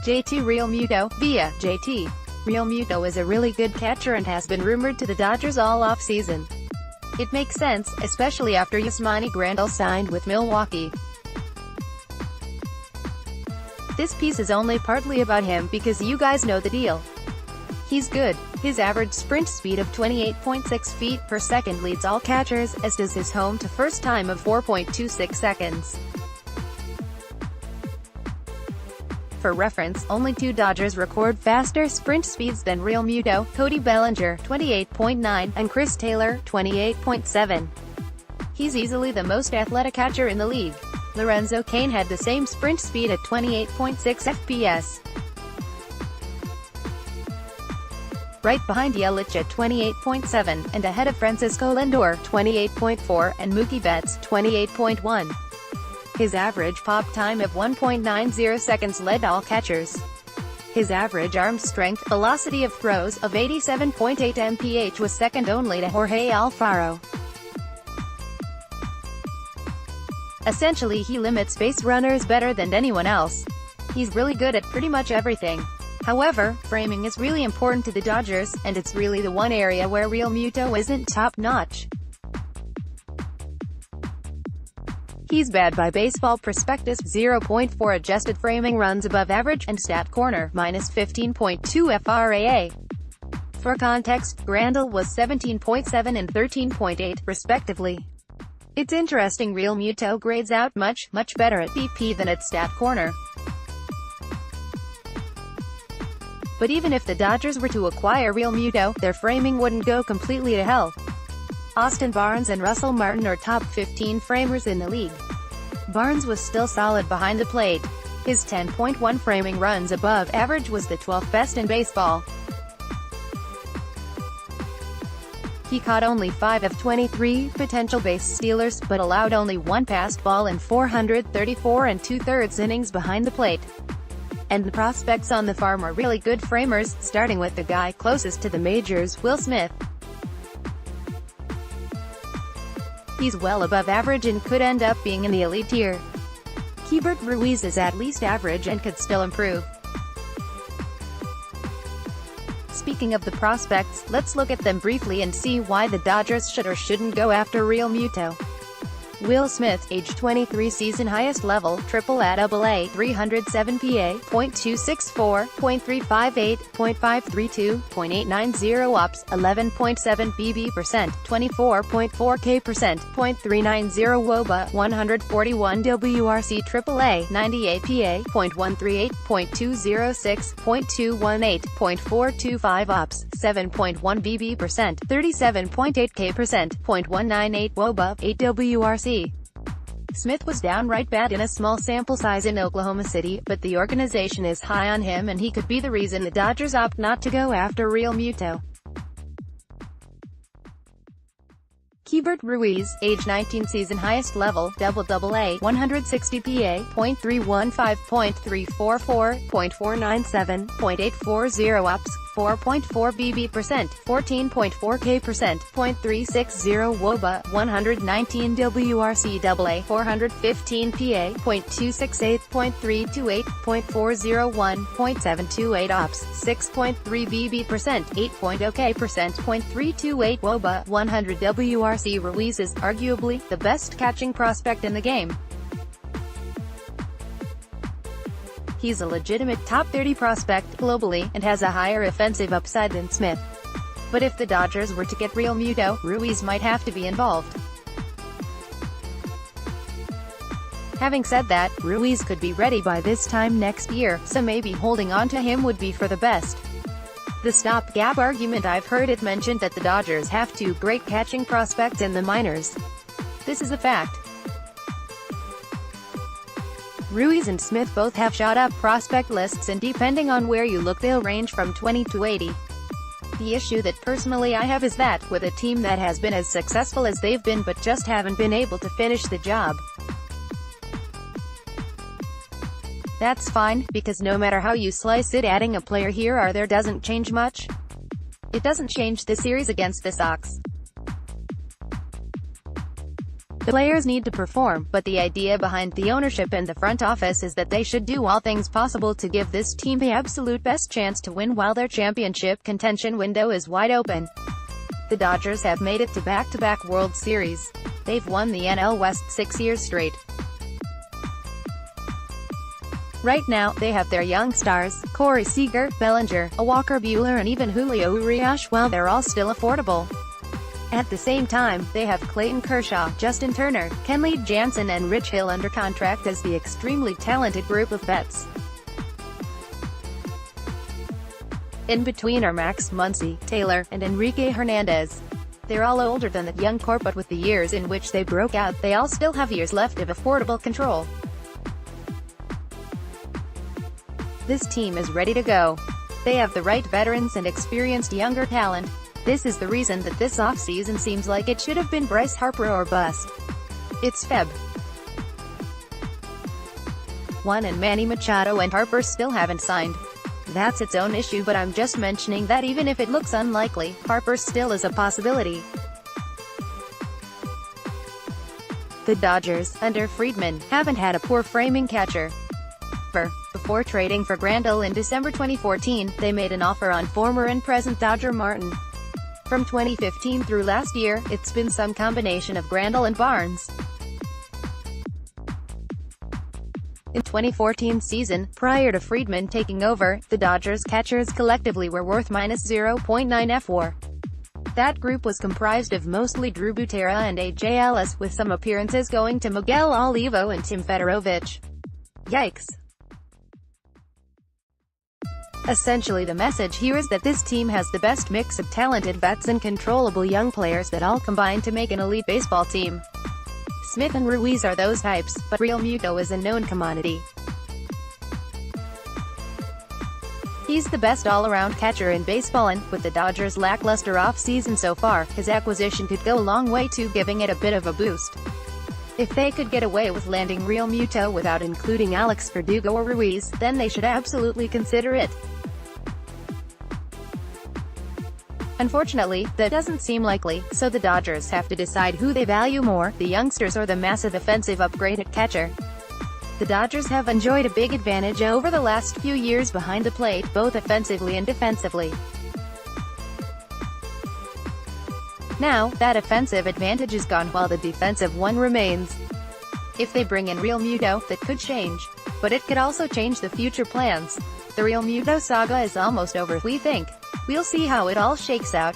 JT Realmuto, via JT. Realmuto is a really good catcher and has been rumored to the Dodgers all offseason. It makes sense, especially after Yasmani Grandal signed with Milwaukee. This piece is only partly about him because you guys know the deal. He's good. His average sprint speed of 28.6 feet per second leads all catchers, as does his home-to-first time of 4.26 seconds. For reference, only two Dodgers record faster sprint speeds than Realmuto: Cody Bellinger, 28.9, and Chris Taylor, 28.7. He's easily the most athletic catcher in the league. Lorenzo Cain had the same sprint speed at 28.6 FPS. Right behind Yelich at 28.7, and ahead of Francisco Lindor, 28.4, and Mookie Betts, 28.1. His average pop time of 1.90 seconds led all catchers. His average arm strength, velocity of throws, of 87.8 mph was second only to Jorge Alfaro. Essentially, he limits base runners better than anyone else. He's really good at pretty much everything. However, framing is really important to the Dodgers, and it's really the one area where Realmuto isn't top-notch. He's bad by baseball prospectus, 0.4 adjusted framing runs above average, and stat corner, minus 15.2 FRAA. For context, Grandal was 17.7 and 13.8, respectively. It's interesting Realmuto grades out much better at BP than at stat corner. But even if the Dodgers were to acquire Realmuto, their framing wouldn't go completely to hell. Austin Barnes and Russell Martin are top 15 framers in the league. Barnes was still solid behind the plate. His 10.1 framing runs above average was the 12th best in baseball. He caught only 5 of 23 potential base stealers, but allowed only one passed ball in 434 and 2/3 innings behind the plate. And the prospects on the farm are really good framers, starting with the guy closest to the majors, Will Smith. He's well above average and could end up being in the elite tier. Keibert Ruiz is at least average and could still improve. Speaking of the prospects, let's look at them briefly and see why the Dodgers should or shouldn't go after Realmuto. Will Smith, age 23, season highest level, AAA, 307 PA, .264, .358, .532, .890 ops, 11.7 BB%, 24.4 K%, .390 WOBA, 141 WRC AAA, 98 PA, .138, .206, .218, .425 ops, 7.1 BB%, 37.8 K%, .198 WOBA, 8 WRC. Smith was downright bad in a small sample size in Oklahoma City, but the organization is high on him and he could be the reason the Dodgers opt not to go after Realmuto. Keibert Ruiz, age 19, season highest level, AA, 160 PA, .315, .344, .497, .840 ops, 4.4 BB%, 14.4 K%, .360 WOBA, 119 WRC AA, 415 PA, .268, .328, .401, .728 ops, 6.3 BB%, 8.0 K%, .328 WOBA, 100 WRC. Ruiz is, arguably, the best catching prospect in the game. He's a legitimate top 30 prospect, globally, and has a higher offensive upside than Smith. But if the Dodgers were to get Realmuto, Ruiz might have to be involved. Having said that, Ruiz could be ready by this time next year, so maybe holding on to him would be for the best. The stopgap argument, I've heard it mentioned that the Dodgers have two great catching prospects in the minors. This is a fact. Ruiz and Smith both have shot up prospect lists, and depending on where you look they'll range from 20 to 80. The issue that personally I have is that, with a team that has been as successful as they've been but just haven't been able to finish the job. That's fine, because no matter how you slice it, adding a player here or there doesn't change much. It doesn't change the series against the Sox. The players need to perform, but the idea behind the ownership and the front office is that they should do all things possible to give this team the absolute best chance to win while their championship contention window is wide open. The Dodgers have made it to back-to-back World Series. They've won the NL West 6 years straight. Right now, they have their young stars, Corey Seager, Bellinger, Walker Buehler and even Julio Urias, while they're all still affordable. At the same time, they have Clayton Kershaw, Justin Turner, Kenley Jansen and Rich Hill under contract as the extremely talented group of vets. In between are Max Muncy, Taylor, and Enrique Hernandez. They're all older than the young core, but with the years in which they broke out, they all still have years left of affordable control. This team is ready to go. They have the right veterans and experienced younger talent. This is the reason that this offseason seems like it should have been Bryce Harper or bust. It's Feb. 1 and Manny Machado and Harper still haven't signed. That's its own issue, but I'm just mentioning that even if it looks unlikely, Harper still is a possibility. The Dodgers, under Friedman, haven't had a poor framing catcher. Before trading for Grandal in December 2014, they made an offer on former and present Dodger Martin. From 2015 through last year, it's been some combination of Grandal and Barnes. In 2014 season, prior to Friedman taking over, the Dodgers catchers collectively were worth -0.9 fWAR. That group was comprised of mostly Drew Butera and A.J. Ellis, with some appearances going to Miguel Olivo and Tim Fedorovich. Yikes. Essentially the message here is that this team has the best mix of talented vets and controllable young players that all combine to make an elite baseball team. Smith and Ruiz are those types, but Realmuto is a known commodity. He's the best all-around catcher in baseball and, with the Dodgers' lackluster offseason so far, his acquisition could go a long way to giving it a bit of a boost. If they could get away with landing Realmuto without including Alex Verdugo or Ruiz, then they should absolutely consider it. Unfortunately, that doesn't seem likely, so the Dodgers have to decide who they value more, the youngsters or the massive offensive upgrade at catcher. The Dodgers have enjoyed a big advantage over the last few years behind the plate, both offensively and defensively. Now, that offensive advantage is gone while the defensive one remains. If they bring in Realmuto, that could change. But it could also change the future plans. The Realmuto saga is almost over, we think. We'll see how it all shakes out.